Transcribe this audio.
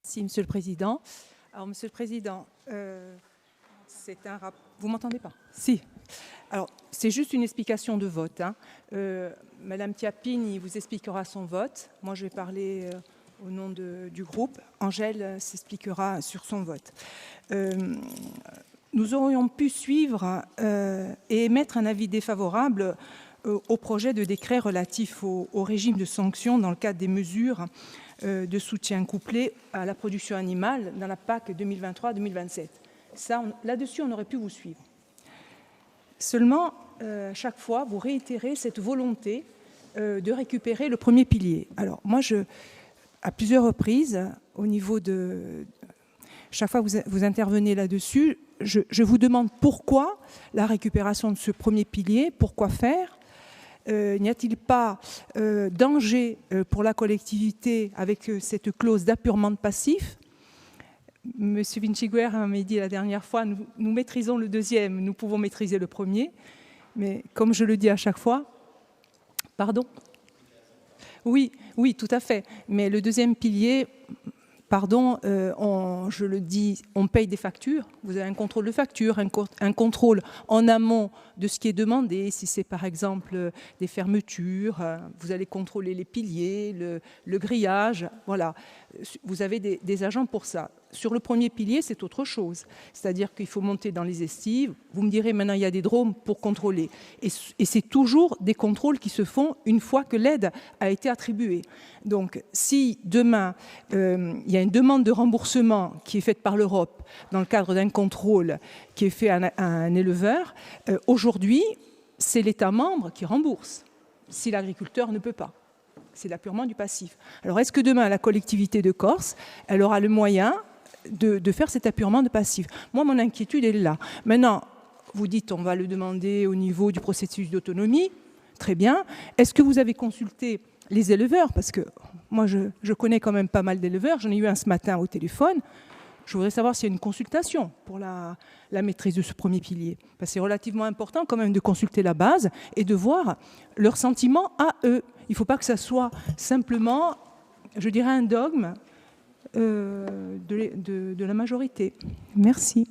Merci, Monsieur le Président. Alors, Monsieur le Président, vous m'entendez pas? Si. Alors, c'est juste une explication de vote. Madame Tiapine vous expliquera son vote. Moi, je vais parler au nom du groupe. Angèle s'expliquera sur son vote. Nous aurions pu suivre et émettre un avis défavorable au projet de décret relatif au régime de sanctions dans le cadre des mesures de soutien couplé à la production animale dans la PAC 2023-2027. Là-dessus, on aurait pu vous suivre. Seulement, chaque fois, vous réitérez cette volonté de récupérer le premier pilier. Alors, moi, à plusieurs reprises, au niveau de... Chaque fois que vous intervenez là-dessus, je vous demande pourquoi la récupération de ce premier pilier, pourquoi faire ? N'y a-t-il pas danger pour la collectivité avec cette clause d'appurement de passif ? Monsieur Vinciguer m'a dit la dernière fois, nous maîtrisons le deuxième, nous pouvons maîtriser le premier. Mais comme je le dis à chaque fois, pardon ? Oui, tout à fait. Mais le deuxième pilier, pardon, je le dis, on paye des factures. Vous avez un contrôle de facture, un contrôle en amont de ce qui est demandé. Si c'est par exemple des fermetures, vous allez contrôler les piliers, le grillage. Voilà, vous avez des agents pour ça. Sur le premier pilier, c'est autre chose. C'est-à-dire qu'il faut monter dans les estives. Vous me direz, maintenant, il y a des drones pour contrôler. Et c'est toujours des contrôles qui se font une fois que l'aide a été attribuée. Donc, si demain, il y a une demande de remboursement qui est faite par l'Europe dans le cadre d'un contrôle qui est fait à un éleveur, aujourd'hui, c'est l'État membre qui rembourse, si l'agriculteur ne peut pas. C'est l'appurement du passif. Alors, est-ce que demain, la collectivité de Corse, elle aura le moyen de faire cet appurement de passif? Moi, mon inquiétude, elle est là. Maintenant, vous dites on va le demander au niveau du processus d'autonomie. Très bien. Est-ce que vous avez consulté les éleveurs? Parce que moi, je connais quand même pas mal d'éleveurs. J'en ai eu un ce matin au téléphone. Je voudrais savoir s'il y a une consultation pour la maîtrise de ce premier pilier. Parce que c'est relativement important quand même de consulter la base et de voir leurs sentiments à eux. Il ne faut pas que ça soit simplement, je dirais, un dogme de la majorité. Merci.